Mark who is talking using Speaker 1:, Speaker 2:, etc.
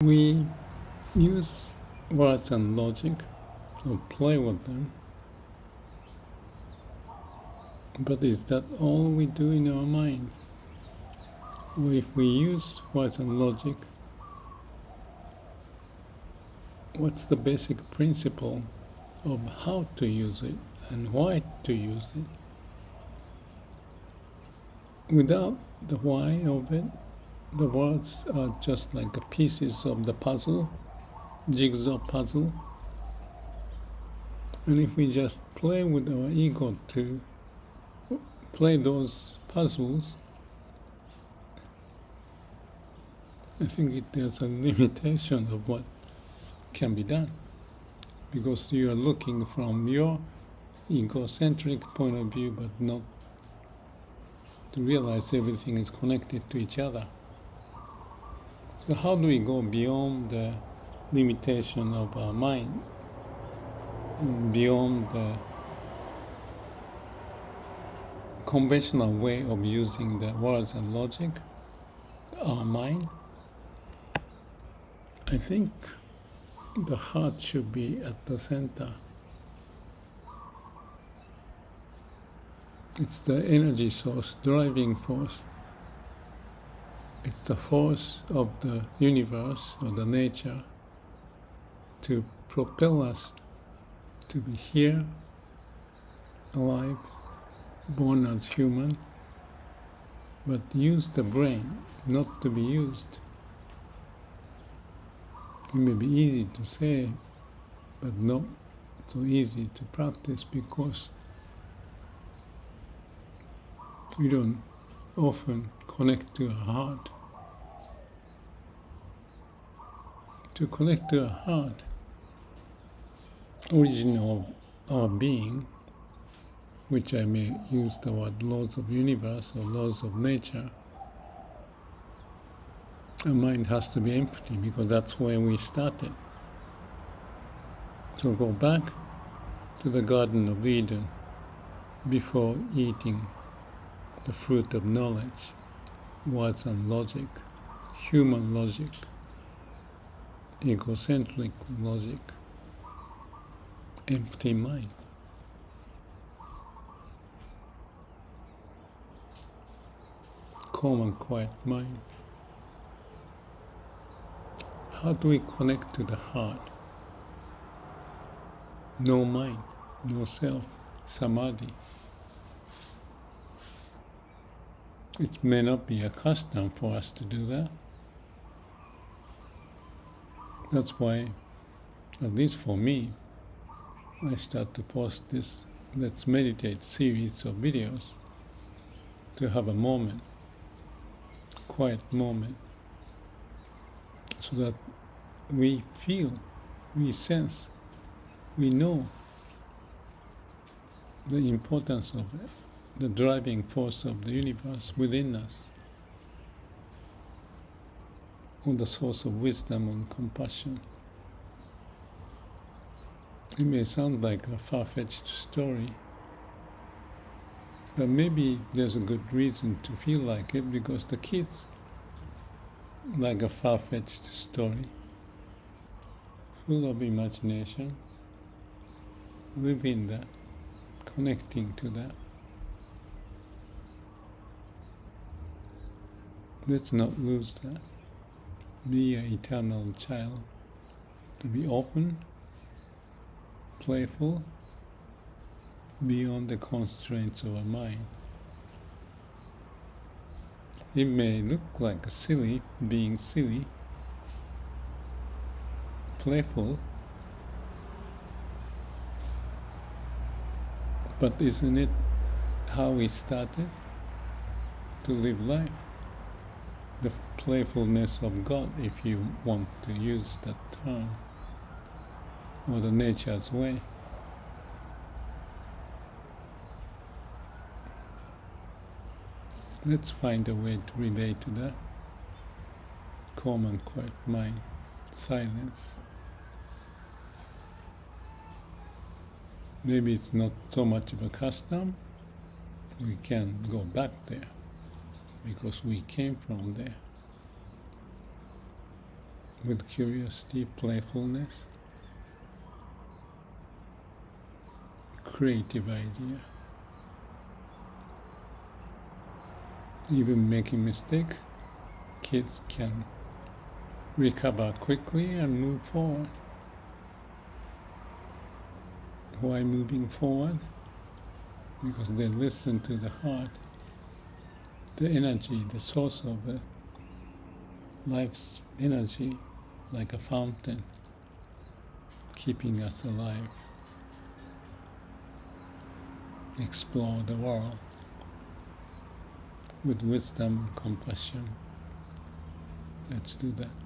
Speaker 1: We use words and logic or play with them, but is that all we do in our mind? Or if we use words and logic, what's the basic principle of how to use it and why to use it? Without the why of it, the words are just like pieces of the puzzle, jigsaw puzzle. And if we just play with our ego to play those puzzles, I think there's a limitation of what can be done, because you are looking from your egocentric point of view, but not to realize everything is connected to each other. So how do we go beyond the limitation of our mind, beyond the conventional way of using the words and logic, our mind? I think the heart should be at the center. It's the energy source, driving force. It's the force of the universe or the nature to propel us to be here, alive, born as human, but use the brain not to be used. It may be easy to say, but not so easy to practice, because we don't often connect to our heart. To connect to our heart, origin of our being, which I may use the word laws of universe or laws of nature, our mind has to be empty, because that's where we started. So go back to the Garden of Eden before eating the fruit of knowledge, words and logic, human logic, egocentric logic, empty mind. Calm and quiet mind. How do we connect to the heart? No mind, no self, samadhi. It may not be a custom for us to do that. That's why, at least for me, I start to post this Let's Meditate series of videos to have a moment, quiet moment, so that we feel, we sense, we know the importance of it, the driving force of the universe within us, or the source of wisdom and compassion. It may sound like a far-fetched story, but maybe there's a good reason to feel like it, because the kids like a far-fetched story, full of imagination, live in that, connecting to that. Let's not lose that. Be an eternal child, to be open, playful, beyond the constraints of our mind. It may look like being silly, playful, but isn't it how we started to live life? The playfulness of God, if you want to use that term, or the nature's way. Let's find a way to relate to that. Calm and quiet mind, silence. Maybe it's not so much of a custom, we can go back there, because we came from there. with curiosity, playfulness, creative idea. Even making mistake, kids can recover quickly and move forward. Why moving forward? Because they listen to the heart, the energy, the source of the life's energy, like a fountain, keeping us alive. Explore the world with wisdom and compassion. Let's do that.